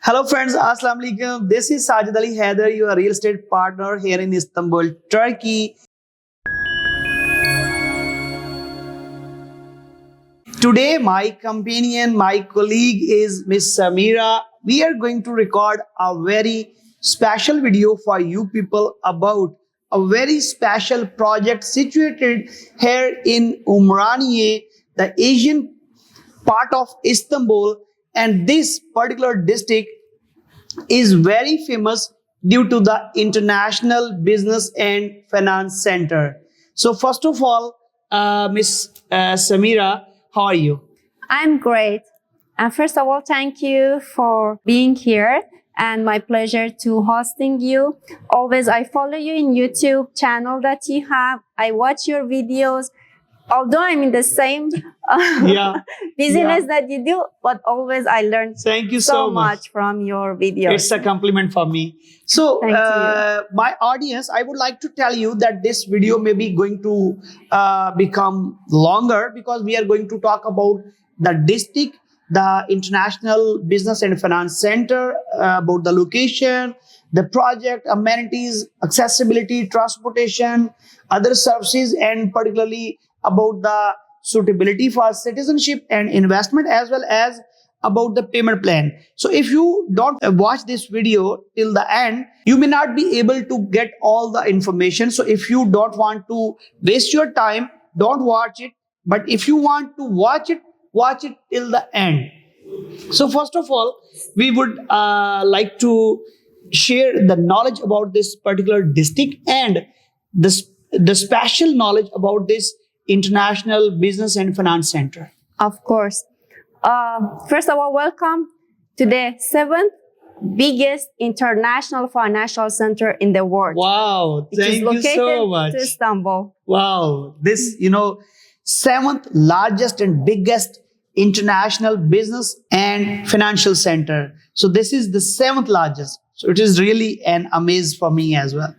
Hello friends, Assalamu alaikum. This is Sajid Haider, your real estate partner here in Istanbul, Turkey. Today, my companion, my colleague is Miss Samira. We are going to record a very special video for you people about a very special project situated here in Umraniye, the Asian part of Istanbul, and this particular district is very famous due to the International Business and Finance Center. So first of all, Miss Samira, how are you? I'm great. And first of all, thank you for being here and my pleasure to hosting you. Always I follow you in YouTube channel that you have. I watch your videos. Although I'm in the same business that you do, but always I learn Thank you so much from your videos. It's a compliment for me. So, Thank you. my audience, I would like to tell you that this video may be going to become longer because we are going to talk about the district, the International Business and Finance Center, about the location, the project, amenities, accessibility, transportation, other services, and particularly about the suitability for citizenship and investment, as well as about the payment plan. So if you don't watch this video till the end, you may not be able to get all the information. So if you don't want to waste your time, don't watch it. But if you want to watch it till the end. So first of all, we would like to share the knowledge about this particular district and the special knowledge about this International Business and Finance Center. Of course. First of all, welcome to the 7th biggest international financial center in the world. Wow, thank you so much. To Istanbul. Wow, this, 7th largest and biggest international business and financial center. So this is the 7th largest. So it is really an amaze for me as well.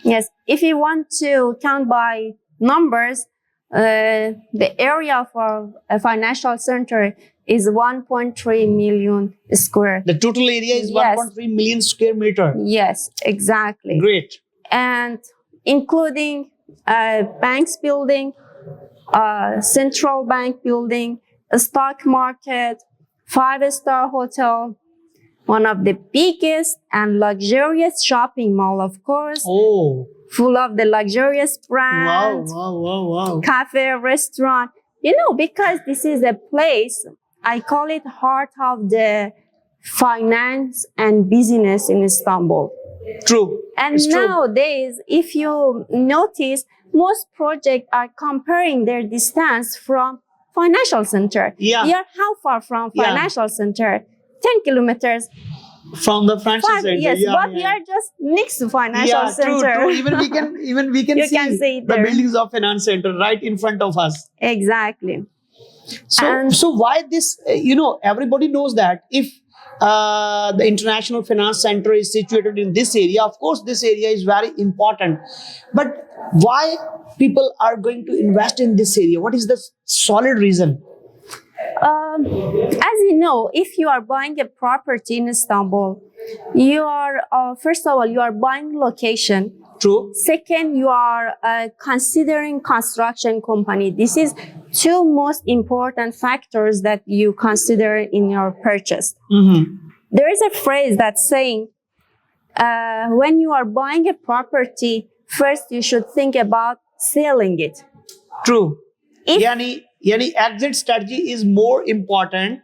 Yes, if you want to count by numbers, the area for a financial center is 1.3 million square. The total area is 1.3 million square meter. Yes, exactly. Great. And including banks building, central bank building, a stock market, 5-star hotel, one of the biggest and luxurious shopping mall, of course. Oh. Full of the luxurious brands, Wow. cafe, restaurant. Because this is a place, I call it heart of the finance and business in Istanbul. True. And it's nowadays, if you notice, most projects are comparing their distance from financial center. Yeah. We are how far from financial center? 10 kilometers. From the financial center. Yes, but we are just next to financial center. True. Even we can You see, can see the there. buildings of finance center right in front of us. Exactly. So why this? Everybody knows that if the International Finance Center is situated in this area, of course, this area is very important. But why people are going to invest in this area? What is the solid reason? As you know, if you are buying a property in Istanbul, you are, first of all, you are buying location. True. Second, you are considering construction company. This is two most important factors that you consider in your purchase. Mm-hmm. There is a phrase that's saying, when you are buying a property, first you should think about selling it. True. Yani exit strategy is more important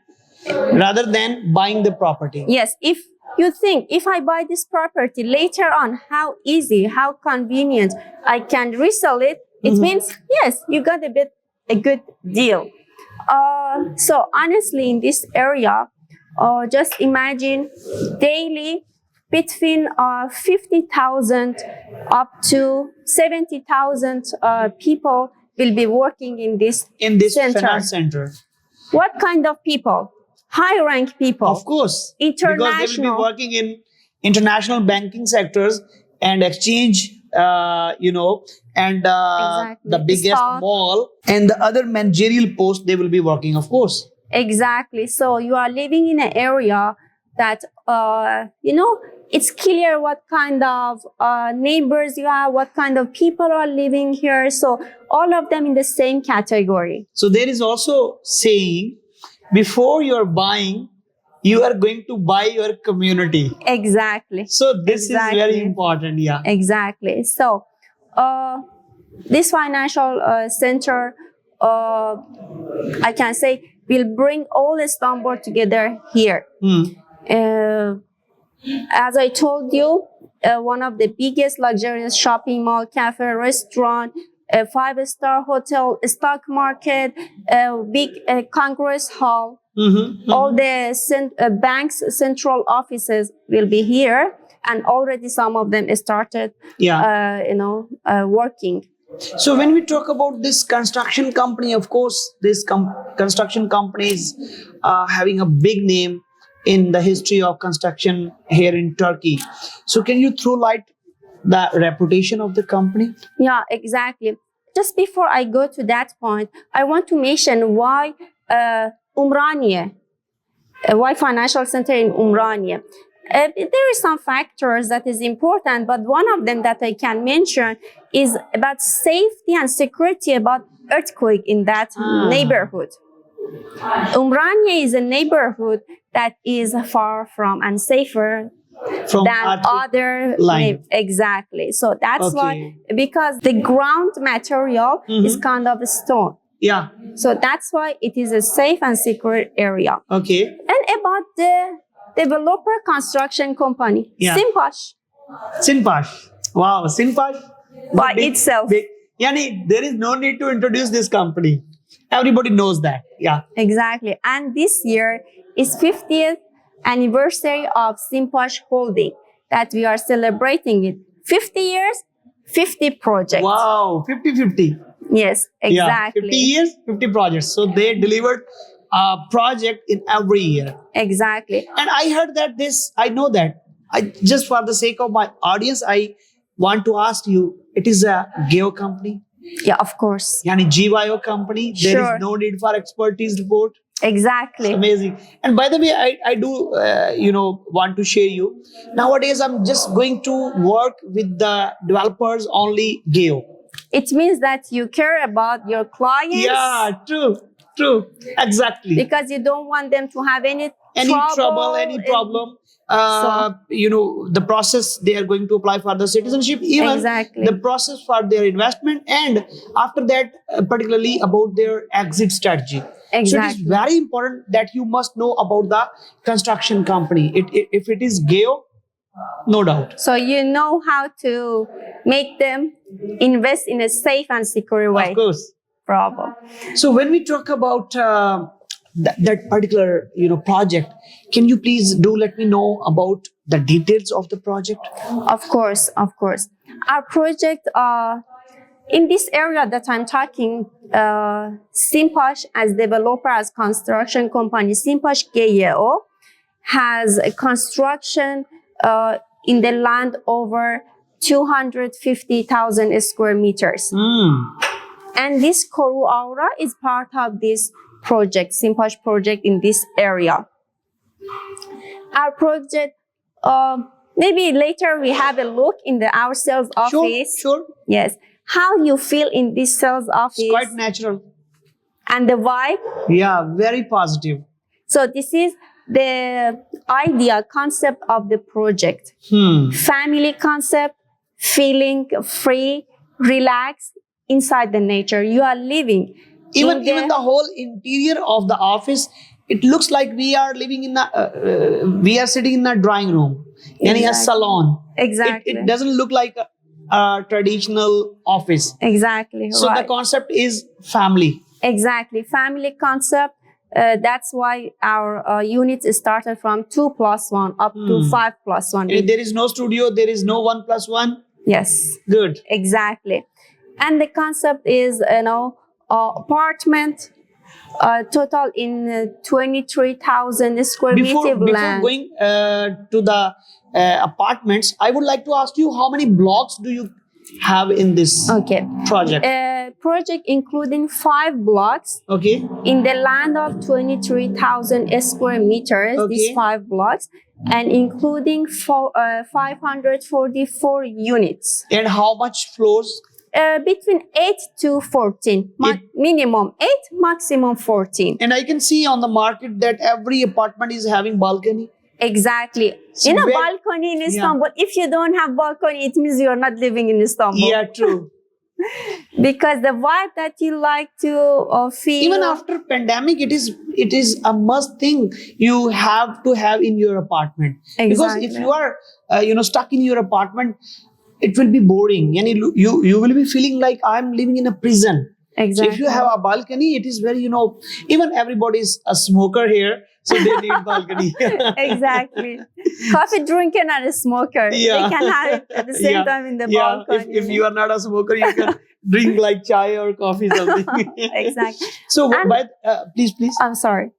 rather than buying the property. Yes, if you think, if I buy this property later on, how easy, how convenient I can resell it, it means, yes, you got a good deal. So honestly, in this area, just imagine daily between 50,000 up to 70,000 people will be working in this center. Finance center. What kind of people? High-rank people. Of course. International. Because they will be working in international banking sectors and exchange, and the biggest mall and the other managerial posts they will be working, of course. Exactly. So you are living in an area that it's clear what kind of neighbors you have, what kind of people are living here. So all of them in the same category. So there is also saying, before you're buying, you are going to buy your community. Exactly. So this is very important. Yeah. Exactly. So this financial center, I can say, will bring all Istanbul together here. As I told you, one of the biggest luxurious shopping mall, cafe, restaurant, a 5-star hotel, a stock market, a big congress hall. All the banks' central offices will be here, and already some of them started, working. So when we talk about this construction company, of course, this construction company is having a big name in the history of construction here in Turkey. So can you throw light the reputation of the company? Yeah, exactly. Just before I go to that point, I want to mention why Umraniye, why financial center in Umraniye. There is some factors that is important, but one of them that I can mention is about safety and security about earthquake in that neighborhood. Umraniye is a neighborhood that is far from and safer From than other line. Exactly. So that's why, because the ground material is kind of a stone. Yeah. So that's why it is a safe and secure area. Okay. And about the developer construction company, Simpaş. Sinpash. Wow, Sinpash. By itself. Yani, there is no need to introduce this company. Everybody knows that. Yeah. Exactly. And this year is 50th anniversary of Simpaş Holding that we are celebrating it. 50 years, 50 projects. Wow, 50-50. Yes, exactly. Yeah, 50 years, 50 projects. So they delivered a project in every year. Exactly. And I heard that I know that. Just for the sake of my audience, I want to ask you, it is a Geo company? Yeah, of course. Yani GYO company? There is no need for expertise report? Exactly. It's amazing. And by the way, I do, want to share you. Nowadays, I'm just going to work with the developers only Geo. It means that you care about your clients. Yeah, true. Exactly. Because you don't want them to have any trouble, any problem. The process they are going to apply for the citizenship, even the process for their investment, and after that, particularly about their exit strategy. Exactly. So it is very important that you must know about the construction company. If it is Geo, no doubt. So you know how to make them invest in a safe and secure way. Of course. Problem. So when we talk about that particular project, can you please let me know about the details of the project? Of course. Our project in this area that I'm talking, Simpaş as developer, as construction company, Simpaş GYO has a construction in the land over 250,000 square meters. And this Koru Aura is part of this project, Simpaş project in this area. Our project, maybe later we have a look in our sales office. Sure. Yes. How you feel in this sales office? It's quite natural. And the vibe? Yeah, very positive. So this is the idea, concept of the project. Family concept, feeling free, relaxed inside the nature. You are living. Even the whole interior of the office, it looks like we are living in we are sitting in a drawing room, in a salon. Exactly. It doesn't look like a traditional office. Exactly. So the concept is family. Exactly. Family concept. That's why our units started from 2+1 up to 5+1. If there is no studio, there is no 1+1. Yes. Good. Exactly. And the concept is, apartment, total in 23,000 square meter land. Before going to the apartments, I would like to ask you, how many blocks do you have in this project? Project including 5 blocks. Okay. In the land of 23,000 square meters, these 5 blocks. and including 544 units. And how much floors? Between 8 to 14. Minimum 8, maximum 14. And I can see on the market that every apartment is having balcony. Exactly. So balcony in Istanbul. If you don't have balcony, it means you're not living in Istanbul. Yeah, true. Because the vibe that you like to feel. Even after pandemic, it is a must thing you have to have in your apartment. Exactly. Because if you are stuck in your apartment, it will be boring, and you will be feeling like I'm living in a prison. Exactly. So if you have a balcony, it is very even everybody is a smoker here, so they need balcony. Exactly. Coffee drinker and a smoker. Yeah. They can have it at the same time in the balcony. If you are not a smoker, you can drink like chai or coffee something. Exactly. So, please. I'm sorry.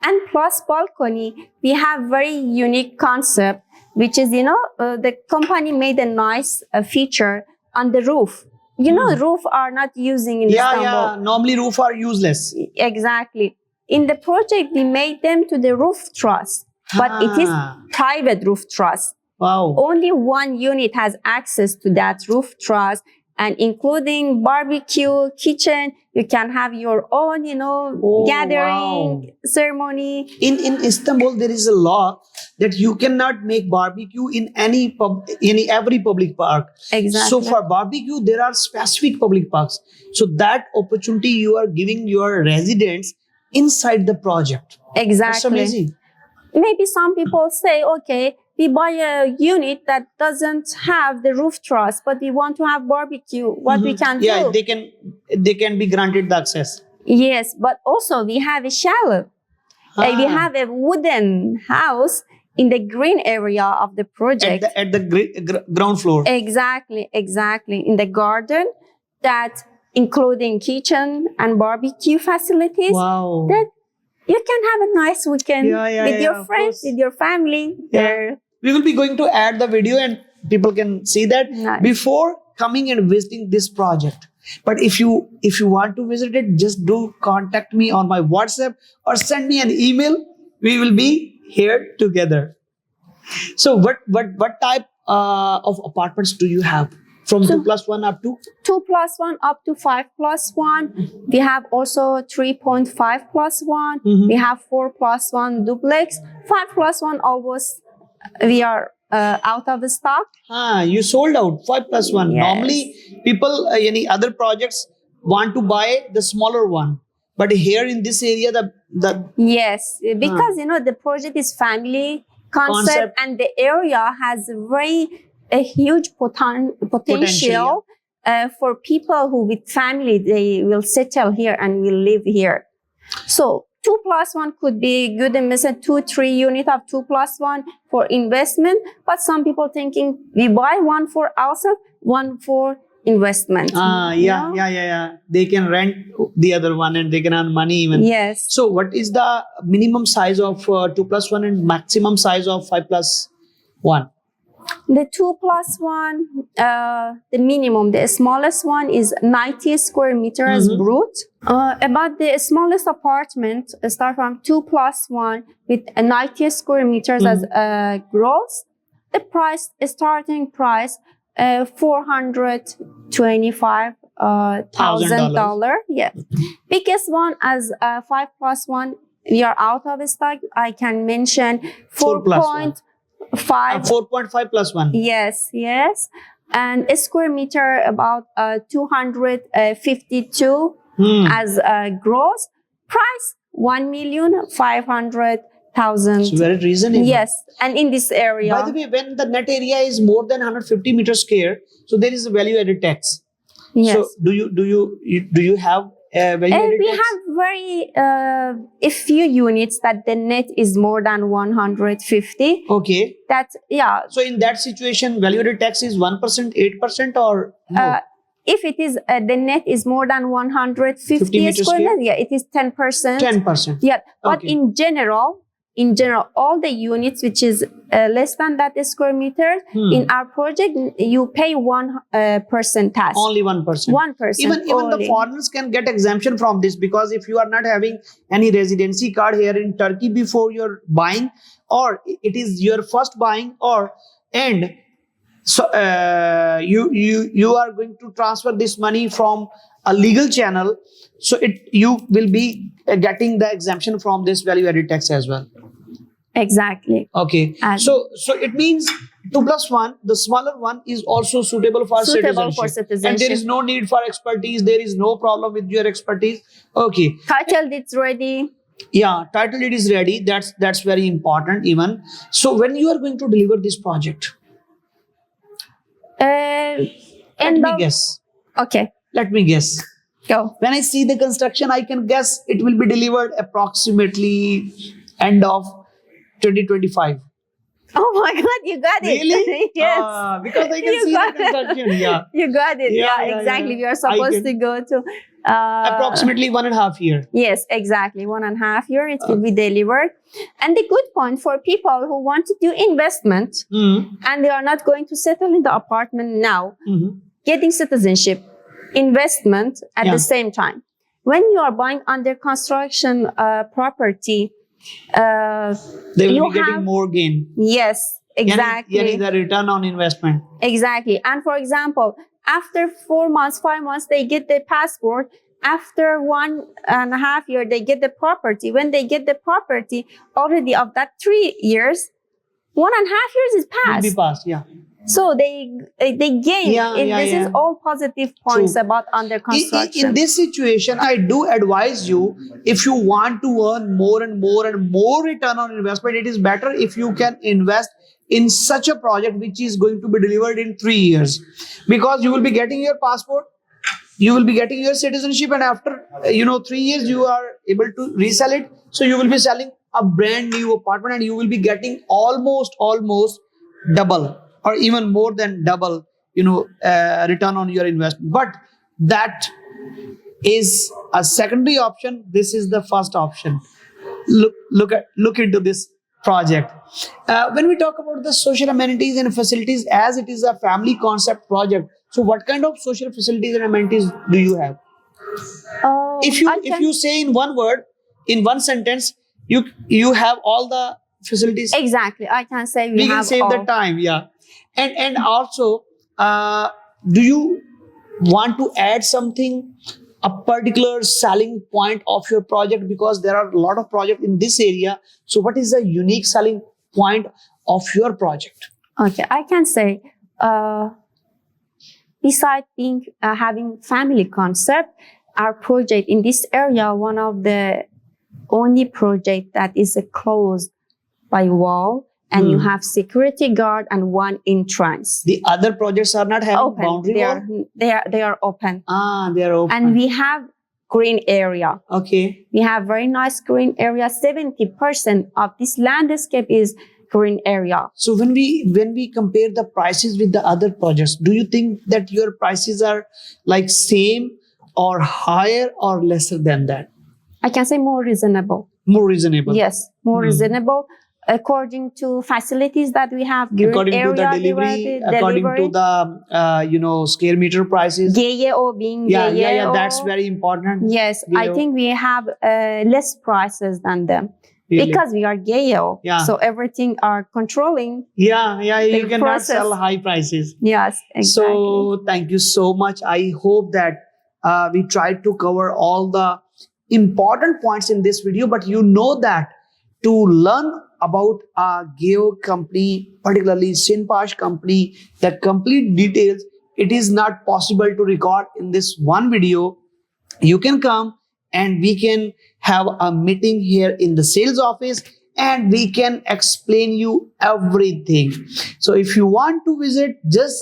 And plus balcony, we have very unique concept, which is, the company made a nice feature on the roof. Roof are not using in Istanbul. Yeah. Normally roof are useless. Exactly. In the project, we made them to the roof truss, but it is private roof truss. Wow. Only one unit has access to that roof truss, and including barbecue, kitchen, you can have your own, gathering, ceremony. In Istanbul, there is a law that you cannot make barbecue in every public park. Exactly. So for barbecue, there are specific public parks. So that opportunity you are giving your residents inside the project. Exactly. That's amazing. Maybe some people say, okay, we buy a unit that doesn't have the roof truss, but we want to have barbecue. What we can do? Yeah, they can be granted the access. Yes, but also we have a chalet. We have a wooden house in the green area of the project. At the ground floor. Exactly. In the garden, that including kitchen and barbecue facilities. Wow. That you can have a nice weekend with your friends, with your family. Yeah. We will be going to add the video and people can see that before coming and visiting this project. But if you want to visit it, just do contact me on my WhatsApp or send me an email. We will be here together. So what type of apartments do you have? From 2+1 up to? 2+1 up to 5+1. We have also 3.5+1. We have 4+1 duplex. 5+1 almost we are out of stock. You sold out 5+1. Yes. Normally, people, any other projects want to buy the smaller one. But here in this area, the yes, because the project is family concept and the area has a huge potential for people who with family, they will settle here and will live here. So 2+1 could be good investment, 2-3 unit of 2+1 for investment. But some people thinking we buy one for ourselves, one for investment. Yeah. They can rent the other one and they can earn money even. Yes. So what is the minimum size of 2+1 and maximum size of 5+1? The 2+1, the minimum, the smallest one is 90 square meters brut. About the smallest apartment, start from 2+1 with 90 square meters as gross. The price, starting price, $425,000. Yeah. Biggest one as 5+1, we are out of stock. I can mention 4.5. 4.5+1. Yes. And a square meter about 252 as gross. Price $1,500,000. It's very reasonable. Yes, and in this area. By the way, when the net area is more than 150 meters square, so there is a value added tax. Yes. So do you have value added we tax? have very a few units that the net is more than 150. Okay. So in that situation, value added tax is 1%, 8%, or no? If it is the net is more than 150 square meters, it is 10%. 10%. Yeah, but in general, all the units which is less than that square meter in our project, you pay 1% tax. Only 1%. 1%. Even the foreigners can get exemption from this, because if you are not having any residency card here in Turkey before you're buying, or it is your first buying, or and so you are going to transfer this money from a legal channel, so you will be getting the exemption from this value added tax as well. Exactly. Okay. And So it means 2+1, the smaller one is also suitable for suitable for citizenship. And there is citizenship. no need for expertise. There is no problem with your expertise. Okay. Title deed's ready. Yeah, title deed is ready. That's very important even. So when you are going to deliver this project, Let Okay, Let me guess. go. When I see the construction, I can guess it will be delivered approximately end of 2025. Oh my God, you got it. Really? Yes. Because I can You see the got it. construction. Yeah. You got it. Yeah, Yeah, yeah, exactly. yeah. We are I supposed can- to go to Approximately 1.5 year. Yes, exactly. 1.5 year it will be delivered. And the good point for people who want to do investment and they are not going to settle in the apartment now, getting citizenship, investment at Yeah. the same time. When you are buying under construction property, They will you be getting have- more gain. yes, exactly. Yani the return on investment. Exactly. And for example, after 4 months, 5 months, they get the passport. After 1.5 year, they get the property. When they get the property, already of that 3 years, 1.5 years is Will passed. be passed. Yeah. So they gain. Yeah, yeah, This is yeah. all positive points True. about under construction. In this situation, I do advise you, if you want to earn more and more and more return on investment, it is better if you can invest in such a project which is going to be delivered in 3 years, because you will be getting your passport, you will be getting your citizenship, and after 3 years you are able to resell it. So you will be selling a brand new apartment and you will be getting almost double or even more than double return on your investment. But that is a secondary option. This is the first option. Look into this project. When we talk about the social amenities and facilities, as it is a family concept project, so what kind of social facilities and amenities do you have? If you say in one word, in one sentence, you have all the facilities. Exactly. I can say We can have save the all. time. Yeah. And also, do you want to add something, a particular selling point of your project, because there are a lot of projects in this area? So what is the unique selling point of your project? Okay, I can say, besides having family concept, our project in this area, one of the only project that is closed by wall, and you have security guard and one entrance. The other projects are not having Open. boundary wall? They are open. They are open. And we have green area. Okay. We have very nice green area. 70% of this landscape is green area. So when we compare the prices with the other projects, do you think that your prices are like same or higher or lesser than that? I can say more reasonable. More reasonable. Yes, more reasonable according to facilities that we have. Green According area to the delivery, according to the square meter prices. GAO being Yeah, GAO. that's very important. Yes, I GAO. think we have less prices than them. Really? Because we are GAO. Yeah. So everything are controlling. Yeah, you the cannot process. sell high prices. Yes, exactly. So thank you so much. I hope that we tried to cover all the important points in this video, but you know that to learn about a GAO company, particularly Sinpash company, the complete details, it is not possible to record in this one video. You can come and we can have a meeting here in the sales office and we can explain you everything. So if you want to visit, just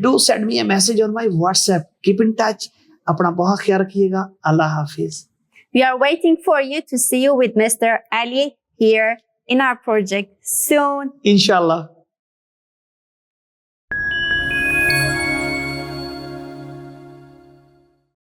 do send me a message on my WhatsApp. Keep in touch. अपना बहुत ख्याल रखिएगा. Allah Hafiz. We are waiting for you to see you with Mr. Ali here in our project soon. Inshallah.